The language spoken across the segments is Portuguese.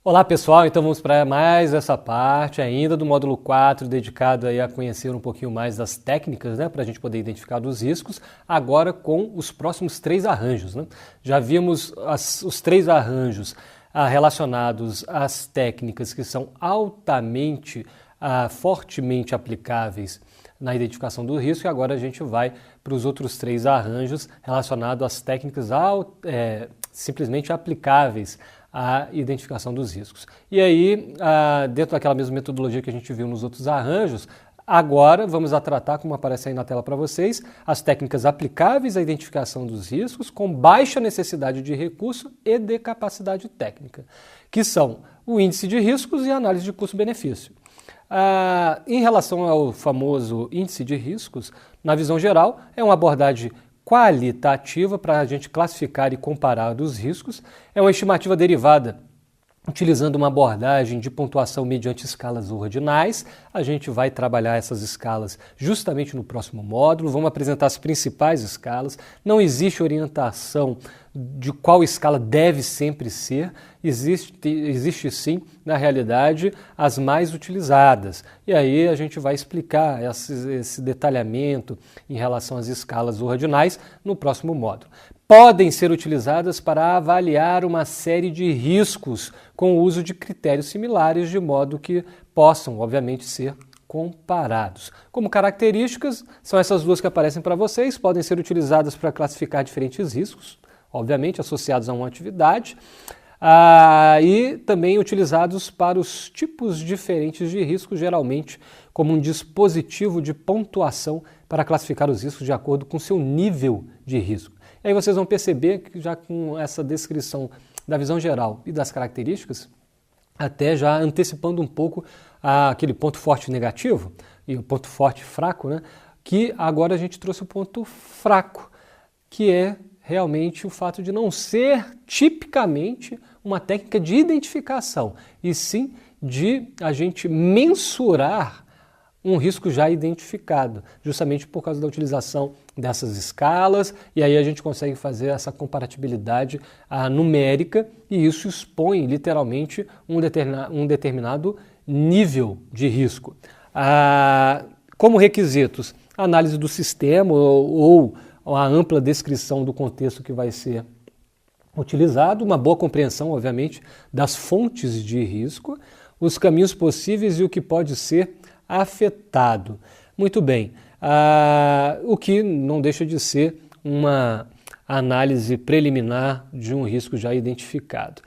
Olá pessoal, então vamos para mais essa parte ainda do módulo 4, dedicado aí a conhecer um pouquinho mais das técnicas, né, para a gente poder identificar os riscos, agora com os próximos 3 arranjos. Né? Já vimos os 3 arranjos relacionados às técnicas que são altamente, fortemente aplicáveis na identificação do risco, e agora a gente vai para os outros 3 arranjos relacionados às técnicas simplesmente aplicáveis à identificação dos riscos. E aí, dentro daquela mesma metodologia que a gente viu nos outros arranjos, agora vamos tratar, como aparece aí na tela para vocês, as técnicas aplicáveis à identificação dos riscos com baixa necessidade de recurso e de capacidade técnica, que são o índice de riscos e a análise de custo-benefício. Em relação ao famoso índice de riscos, na visão geral, é uma abordagem qualitativa para a gente classificar e comparar os riscos. É uma estimativa derivada utilizando uma abordagem de pontuação mediante escalas ordinais. A gente vai trabalhar essas escalas justamente no próximo módulo. Vamos apresentar as principais escalas. Não existe orientação de qual escala deve sempre ser. Existe sim, na realidade, as mais utilizadas. E aí a gente vai explicar esse detalhamento em relação às escalas ordinais no próximo módulo. Podem ser utilizadas para avaliar uma série de riscos com o uso de critérios similares, de modo que possam, obviamente, ser comparados. Como características, são essas duas que aparecem para vocês, podem ser utilizadas para classificar diferentes riscos, obviamente associados a uma atividade, e também utilizados para os tipos diferentes de risco, geralmente como um dispositivo de pontuação para classificar os riscos de acordo com seu nível de risco. E aí vocês vão perceber que já com essa descrição da visão geral e das características, até já antecipando um pouco aquele ponto forte negativo e o ponto forte fraco, né, que agora a gente trouxe o ponto fraco, que é realmente o fato de não ser tipicamente uma técnica de identificação, e sim de a gente mensurar um risco já identificado, justamente por causa da utilização dessas escalas, e aí a gente consegue fazer essa comparatibilidade numérica, e isso expõe literalmente um determinado nível de risco. Como requisitos, análise do sistema ou a ampla descrição do contexto que vai ser utilizado, uma boa compreensão, obviamente, das fontes de risco, os caminhos possíveis e o que pode ser afetado. Muito bem, o que não deixa de ser uma análise preliminar de um risco já identificado.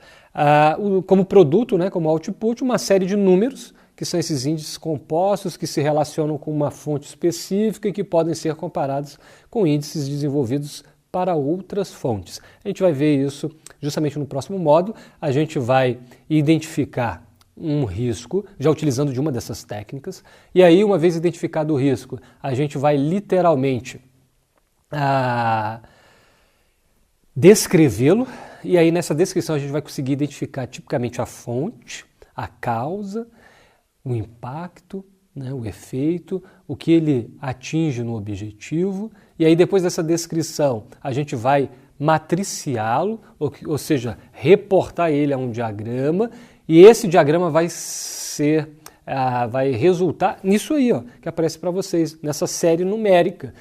Como produto, né, como output, uma série de números, que são esses índices compostos que se relacionam com uma fonte específica e que podem ser comparados com índices desenvolvidos para outras fontes. A gente vai ver isso justamente no próximo módulo. A gente vai identificar um risco, já utilizando de uma dessas técnicas, e aí, uma vez identificado o risco, a gente vai literalmente descrevê-lo, e aí nessa descrição a gente vai conseguir identificar tipicamente a fonte, a causa, o impacto, né, o efeito, o que ele atinge no objetivo, e aí depois dessa descrição a gente vai matriciá-lo, ou seja, reportar ele a um diagrama, e esse diagrama vai resultar nisso aí, ó, que aparece para vocês, nessa série numérica,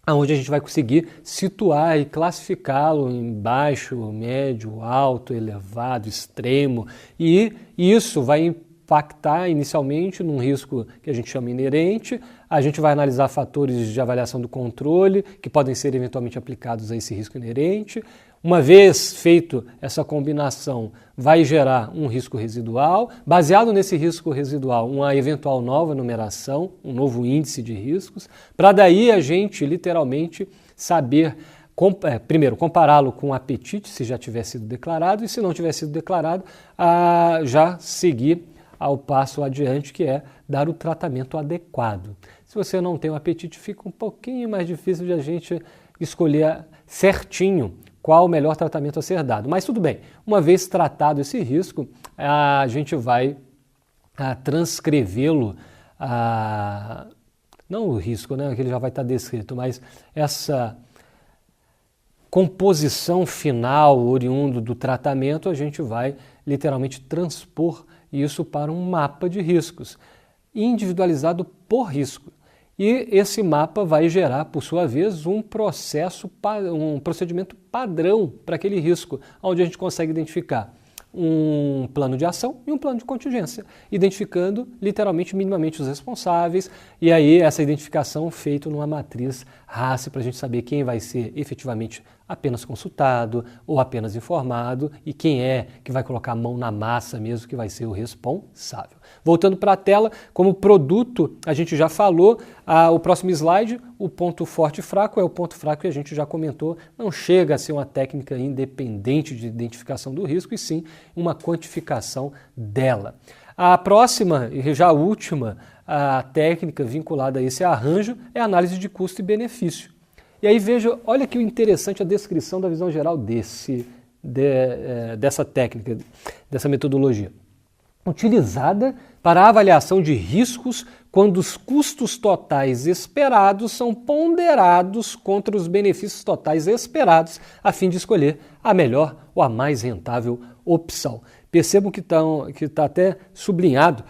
onde a gente vai conseguir situar e classificá-lo em baixo, médio, alto, elevado, extremo, e isso vai impactar inicialmente num risco que a gente chama inerente. A gente vai analisar fatores de avaliação do controle que podem ser eventualmente aplicados a esse risco inerente. Uma vez feito essa combinação, vai gerar um risco residual. Baseado nesse risco residual, uma eventual nova numeração, um novo índice de riscos, para daí a gente literalmente saber, primeiro, compará-lo com o apetite, se já tiver sido declarado, e se não tiver sido declarado, já seguir ao passo adiante, que é dar o tratamento adequado. Se você não tem o apetite, fica um pouquinho mais difícil de a gente escolher certinho qual o melhor tratamento a ser dado. Mas tudo bem, uma vez tratado esse risco, a gente vai transcrevê-lo, não o risco, né, que ele já vai estar descrito, mas essa composição final oriundo do tratamento, a gente vai literalmente transpor isso para um mapa de riscos, individualizado por risco. E esse mapa vai gerar, por sua vez, um procedimento padrão para aquele risco, onde a gente consegue identificar um plano de ação e um plano de contingência, identificando literalmente, minimamente os responsáveis, e aí essa identificação feita numa matriz RACE para a gente saber quem vai ser efetivamente apenas consultado ou apenas informado e quem é que vai colocar a mão na massa mesmo, que vai ser o responsável. Voltando para a tela, como produto, a gente já falou, o próximo slide, o ponto forte e fraco, é o ponto fraco que a gente já comentou, não chega a ser uma técnica independente de identificação do risco, e sim uma quantificação dela. A próxima, e já a última, a técnica vinculada a esse arranjo é a análise de custo e benefício. E aí veja, olha que interessante a descrição da visão geral dessa técnica, dessa metodologia. Utilizada para a avaliação de riscos quando os custos totais esperados são ponderados contra os benefícios totais esperados, a fim de escolher a melhor ou a mais rentável opção. Percebam que está até sublinhado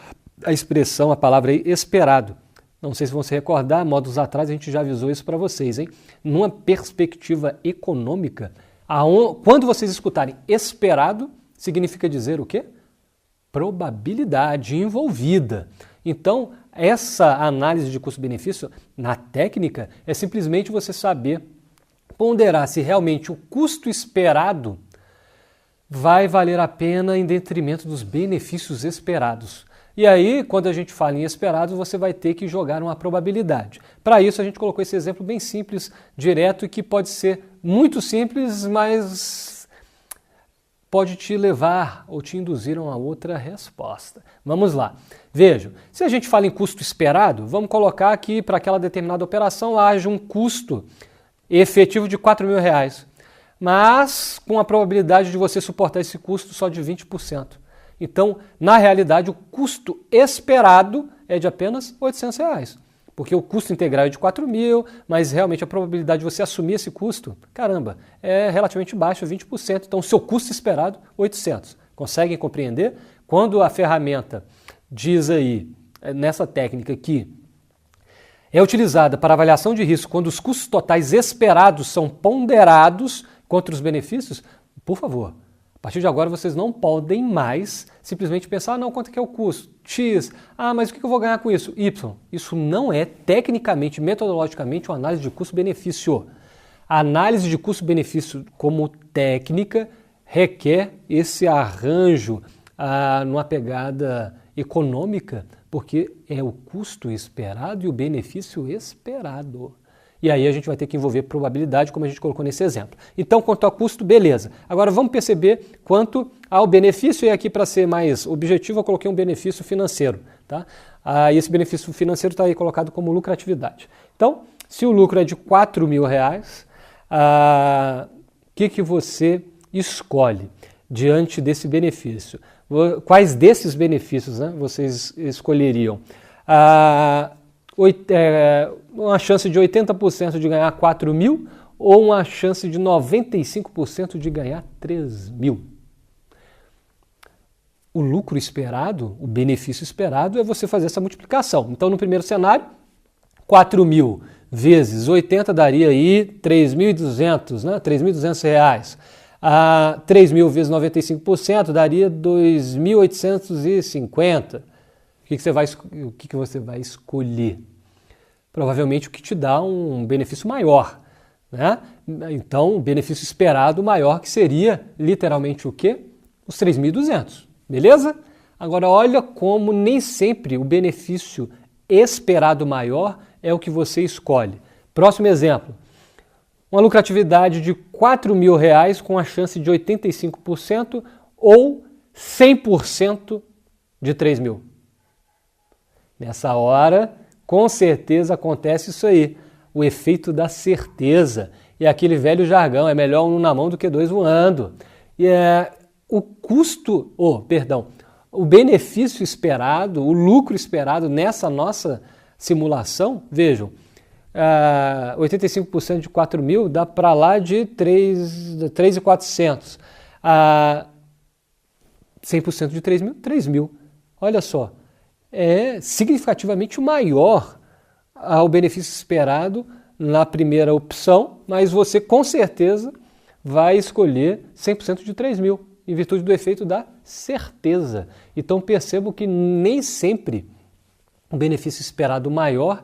a expressão, a palavra aí, esperado. Não sei se vão se recordar, módulos atrás a gente já avisou isso para vocês, hein? Numa perspectiva econômica, quando vocês escutarem esperado, significa dizer o quê? Probabilidade envolvida. Então, essa análise de custo-benefício na técnica é simplesmente você saber ponderar se realmente o custo esperado vai valer a pena em detrimento dos benefícios esperados. E aí, quando a gente fala em esperado, você vai ter que jogar uma probabilidade. Para isso, a gente colocou esse exemplo bem simples, direto, e que pode ser muito simples, mas pode te levar ou te induzir a uma outra resposta. Vamos lá. Vejam, se a gente fala em custo esperado, vamos colocar que para aquela determinada operação haja um custo efetivo de R$4.000, mas com a probabilidade de você suportar esse custo só de 20%. Então, na realidade, o custo esperado é de apenas R$800, porque o custo integral é de 4.000, mas realmente a probabilidade de você assumir esse custo, caramba, é relativamente baixa, 20%. Então, o seu custo esperado, 800. Conseguem compreender? Quando a ferramenta diz aí, nessa técnica que é utilizada para avaliação de risco, quando os custos totais esperados são ponderados contra os benefícios, por favor, a partir de agora vocês não podem mais simplesmente pensar, não, quanto que é o custo? X. Mas o que eu vou ganhar com isso? Y. Isso não é tecnicamente, metodologicamente, uma análise de custo-benefício. A análise de custo-benefício como técnica requer esse arranjo numa pegada econômica, porque é o custo esperado e o benefício esperado. E aí a gente vai ter que envolver probabilidade, como a gente colocou nesse exemplo. Então, quanto ao custo, beleza. Agora vamos perceber quanto ao benefício, e aqui para ser mais objetivo eu coloquei um benefício financeiro. Tá? E esse benefício financeiro está aí colocado como lucratividade. Então, se o lucro é de R$4.000, o que você escolhe diante desse benefício? Quais desses benefícios, né, vocês escolheriam? Uma chance de 80% de ganhar 4.000 ou uma chance de 95% de ganhar 3.000? O lucro esperado, o benefício esperado é você fazer essa multiplicação. Então, no primeiro cenário, 4.000 vezes 80 daria aí 3.200, né? R$3.200. 3.000 vezes 95% daria 2.850. O que você vai escolher? Provavelmente o que te dá um benefício maior, né? Então, o benefício esperado maior, que seria literalmente o quê? Os 3.200, beleza? Agora, olha como nem sempre o benefício esperado maior é o que você escolhe. Próximo exemplo. Uma lucratividade de R$4.000 com a chance de 85% ou 100% de 3.000. Nessa hora, com certeza acontece isso aí, o efeito da certeza. E aquele velho jargão, é melhor um na mão do que dois voando. E o benefício esperado, o lucro esperado nessa nossa simulação, vejam, 85% de 4 mil dá para lá de 3.400. 100% de 3 mil, 3 mil. Olha só, é significativamente maior ao benefício esperado na primeira opção, mas você com certeza vai escolher 100% de 3 mil, em virtude do efeito da certeza. Então percebo que nem sempre o benefício esperado maior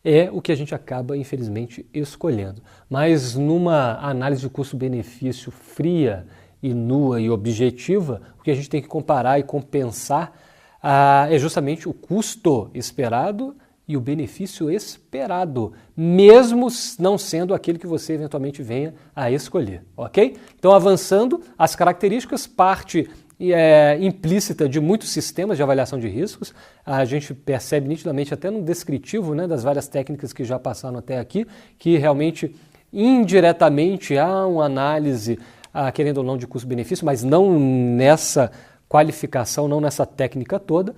é o que a gente acaba, infelizmente, escolhendo. Mas numa análise de custo-benefício fria e nua e objetiva, o que a gente tem que comparar e compensar é justamente o custo esperado e o benefício esperado, mesmo não sendo aquele que você eventualmente venha a escolher, ok? Então, avançando, as características, parte implícita de muitos sistemas de avaliação de riscos, a gente percebe nitidamente até no descritivo, né, das várias técnicas que já passaram até aqui, que realmente, indiretamente, há uma análise, querendo ou não, de custo-benefício, mas não nessa qualificação, não nessa técnica toda.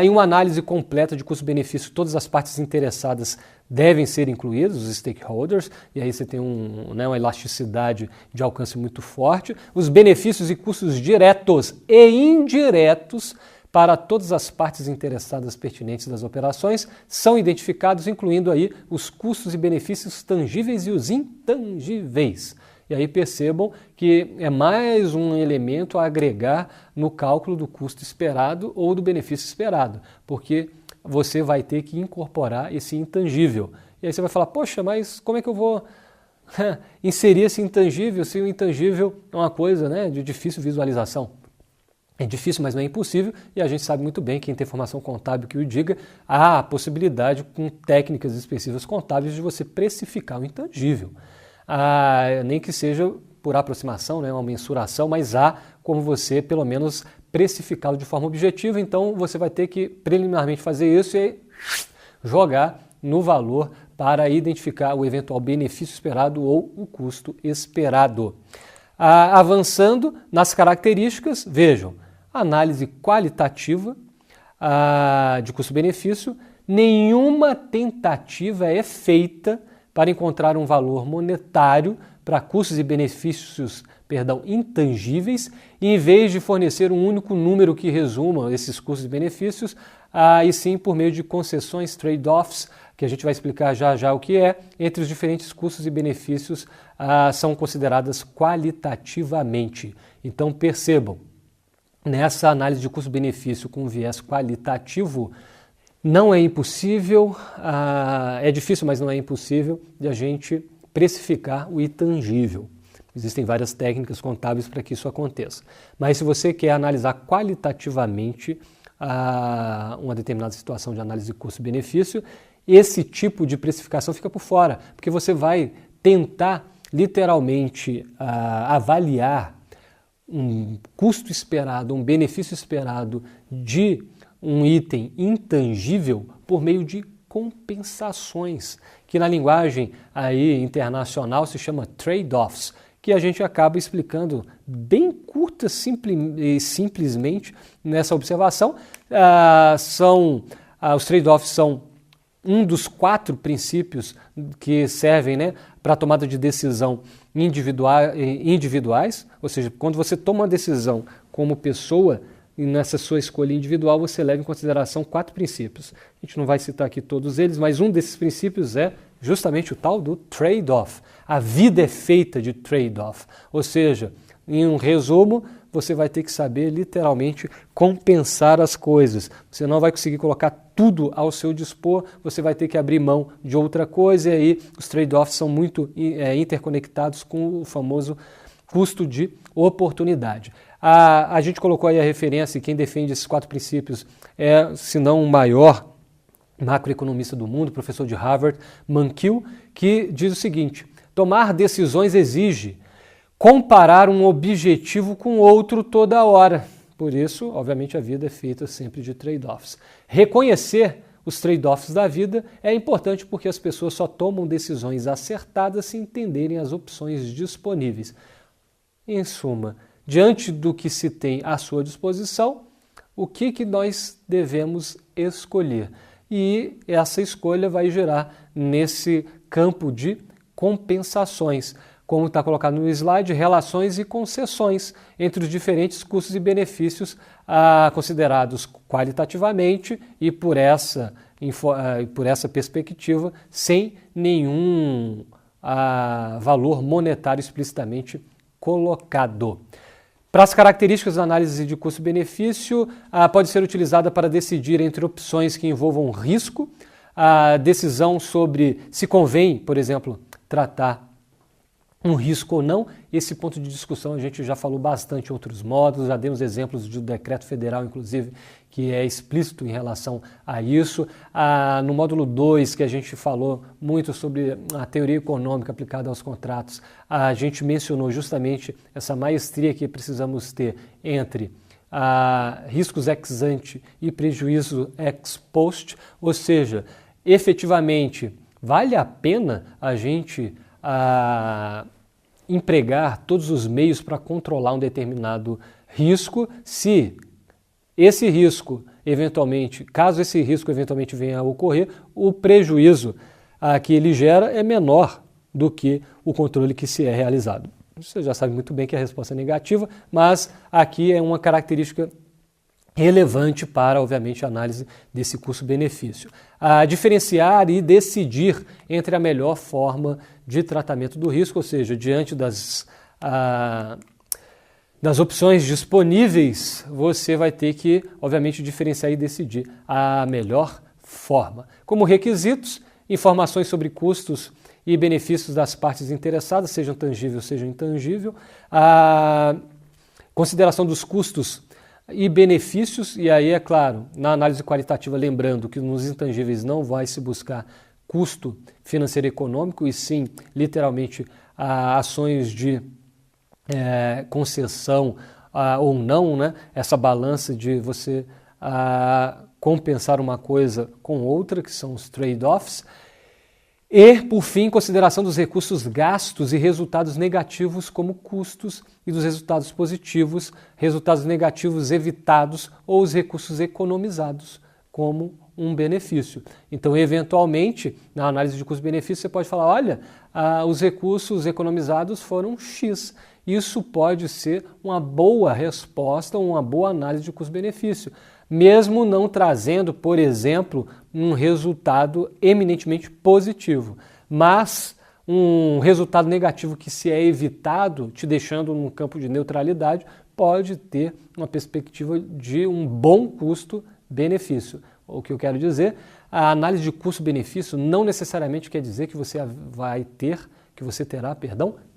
Em uma análise completa de custo-benefício, todas as partes interessadas devem ser incluídas, os stakeholders, e aí você tem uma elasticidade de alcance muito forte. Os benefícios e custos diretos e indiretos para todas as partes interessadas pertinentes das operações são identificados, incluindo aí os custos e benefícios tangíveis e os intangíveis. E aí percebam que é mais um elemento a agregar no cálculo do custo esperado ou do benefício esperado, porque você vai ter que incorporar esse intangível. E aí você vai falar, poxa, mas como é que eu vou inserir esse intangível se o intangível é uma coisa, né, de difícil visualização? É difícil, mas não é impossível, e a gente sabe muito bem, quem tem formação contábil que o diga, há a possibilidade, com técnicas específicas contábeis, de você precificar o intangível. Nem que seja por aproximação, né, uma mensuração, mas há como você, pelo menos, precificá-lo de forma objetiva, então você vai ter que preliminarmente fazer isso e jogar no valor para identificar o eventual benefício esperado ou o custo esperado. Avançando nas características, vejam, análise qualitativa de custo-benefício, nenhuma tentativa é feita para encontrar um valor monetário para custos e benefícios, intangíveis, e em vez de fornecer um único número que resuma esses custos e benefícios, e sim por meio de concessões, trade-offs, que a gente vai explicar já já o que é, entre os diferentes custos e benefícios são consideradas qualitativamente. Então percebam, nessa análise de custo-benefício com viés qualitativo, não é impossível, é difícil, mas não é impossível de a gente precificar o intangível. Existem várias técnicas contábeis para que isso aconteça. Mas se você quer analisar qualitativamente uma determinada situação de análise de custo-benefício, esse tipo de precificação fica por fora, porque você vai tentar literalmente avaliar um custo esperado, um benefício esperado de um item intangível por meio de compensações, que na linguagem aí internacional se chama trade-offs, que a gente acaba explicando bem curta e simplesmente nessa observação. Os trade-offs são um dos 4 princípios que servem, né, para a tomada de decisão individuais, ou seja, quando você toma uma decisão como pessoa, e nessa sua escolha individual você leva em consideração 4 princípios. A gente não vai citar aqui todos eles, mas um desses princípios é justamente o tal do trade-off. A vida é feita de trade-off, ou seja, em um resumo, você vai ter que saber literalmente compensar as coisas. Você não vai conseguir colocar tudo ao seu dispor, você vai ter que abrir mão de outra coisa, e aí os trade-offs são muito interconectados com o famoso custo de oportunidade. A gente colocou aí a referência, e quem defende esses 4 princípios é, se não o maior macroeconomista do mundo, professor de Harvard, Mankiw, que diz o seguinte: tomar decisões exige comparar um objetivo com outro toda hora. Por isso, obviamente, a vida é feita sempre de trade-offs. Reconhecer os trade-offs da vida é importante porque as pessoas só tomam decisões acertadas se entenderem as opções disponíveis. Em suma, diante do que se tem à sua disposição, o que nós devemos escolher? e essa escolha vai gerar nesse campo de compensações. Como está colocado no slide, relações e concessões entre os diferentes custos e benefícios considerados qualitativamente e por essa perspectiva, sem nenhum valor monetário explicitamente colocado. Para as características da análise de custo-benefício, pode ser utilizada para decidir entre opções que envolvam risco, a decisão sobre se convém, por exemplo, tratar um risco ou não. Esse ponto de discussão a gente já falou bastante em outros módulos, já demos exemplos do decreto federal, inclusive, que é explícito em relação a isso. No módulo 2, que a gente falou muito sobre a teoria econômica aplicada aos contratos, a gente mencionou justamente essa maestria que precisamos ter entre riscos ex ante e prejuízo ex post, ou seja, efetivamente, vale a pena a gente empregar todos os meios para controlar um determinado risco, se esse risco eventualmente, caso esse risco eventualmente venha a ocorrer, o prejuízo que ele gera é menor do que o controle que se é realizado. Você já sabe muito bem que a resposta é negativa, mas aqui é uma característica relevante para, obviamente, a análise desse custo-benefício. Diferenciar e decidir entre a melhor forma de tratamento do risco, ou seja, diante das opções disponíveis, você vai ter que, obviamente, diferenciar e decidir a melhor forma. Como requisitos, informações sobre custos e benefícios das partes interessadas, sejam tangível, seja intangível, a consideração dos custos e benefícios, e aí, é claro, na análise qualitativa, lembrando que nos intangíveis não vai se buscar custo financeiro e econômico, e sim, literalmente, ações de concessão ou não, né? Essa balança de você compensar uma coisa com outra, que são os trade-offs. E, por fim, consideração dos recursos gastos e resultados negativos como custos e dos resultados positivos, resultados negativos evitados ou os recursos economizados como um benefício. Então, eventualmente, na análise de custo-benefício, você pode falar, olha, os recursos economizados foram X. Isso pode ser uma boa resposta, uma boa análise de custo-benefício, mesmo não trazendo, por exemplo, um resultado eminentemente positivo, mas um resultado negativo que se é evitado, te deixando num campo de neutralidade, pode ter uma perspectiva de um bom custo-benefício. O que eu quero dizer, a análise de custo-benefício não necessariamente quer dizer que você terá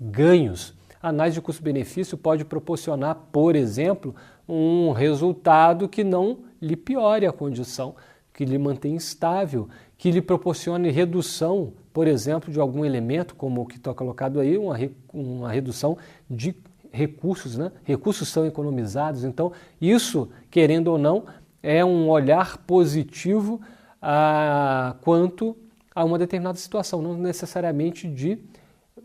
ganhos. A análise de custo-benefício pode proporcionar, por exemplo, um resultado que não lhe piore a condição, que lhe mantenha estável, que lhe proporcione redução, por exemplo, de algum elemento, como o que está colocado aí, uma redução de recursos, né? Recursos são economizados, então isso, querendo ou não, é um olhar positivo quanto a uma determinada situação, não necessariamente de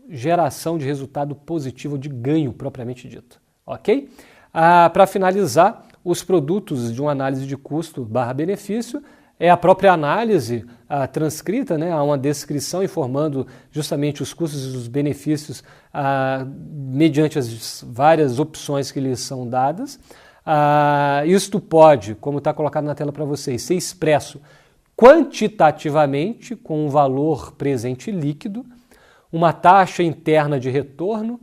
geração de resultado positivo, de ganho propriamente dito, ok? Para finalizar, os produtos de uma análise de custo/benefício é a própria análise transcrita, né? Há uma descrição informando justamente os custos e os benefícios mediante as várias opções que lhes são dadas. Isto pode, como está colocado na tela para vocês, ser expresso quantitativamente com um valor presente líquido, uma taxa interna de retorno,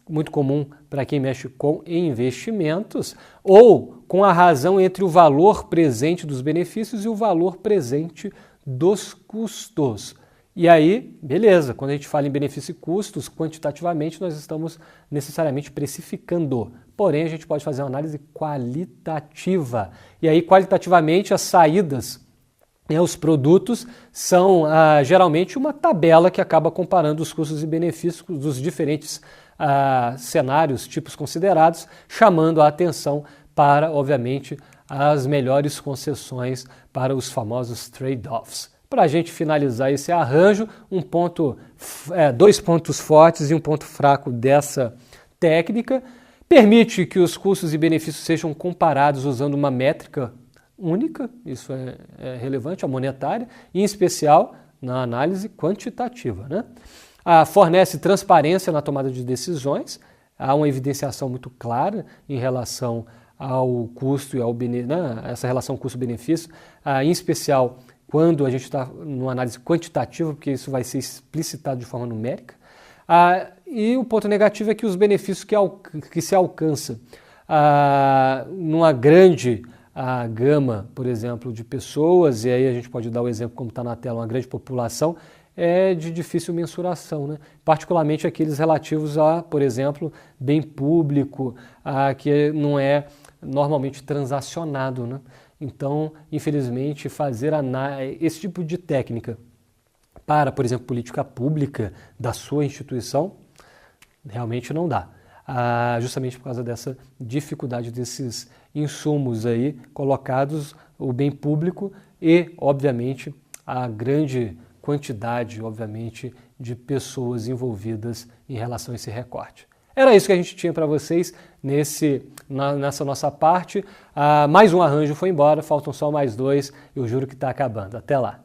muito comum para quem mexe com investimentos, ou com a razão entre o valor presente dos benefícios e o valor presente dos custos. E aí, beleza, quando a gente fala em benefício e custos, quantitativamente nós estamos necessariamente precificando. Porém, a gente pode fazer uma análise qualitativa. E aí, qualitativamente, as saídas, os produtos, são geralmente uma tabela que acaba comparando os custos e benefícios dos diferentes cenários, tipos considerados, chamando a atenção para, obviamente, as melhores concessões para os famosos trade-offs. Para a gente finalizar esse arranjo, dois pontos fortes e um ponto fraco dessa técnica: permite que os custos e benefícios sejam comparados usando uma métrica única, isso é relevante, a monetária, em especial na análise quantitativa, né? Fornece transparência na tomada de decisões, há uma evidenciação muito clara em relação ao custo e ao benefício, né? Essa relação custo-benefício, em especial quando a gente está numa análise quantitativa, porque isso vai ser explicitado de forma numérica. E o ponto negativo é que os benefícios que se alcança numa grande gama, por exemplo, de pessoas, e aí a gente pode dar o exemplo como está na tela, uma grande população, é de difícil mensuração, né? Particularmente aqueles relativos a, por exemplo, bem público, que não é normalmente transacionado, né? Então, infelizmente, fazer esse tipo de técnica para, por exemplo, política pública da sua instituição, realmente não dá. Justamente por causa dessa dificuldade desses insumos aí colocados, o bem público e, obviamente, a grande quantidade, obviamente, de pessoas envolvidas em relação a esse recorte. Era isso que a gente tinha para vocês nessa nossa parte. Mais um arranjo foi embora, faltam só mais 2, eu juro que está acabando. Até lá!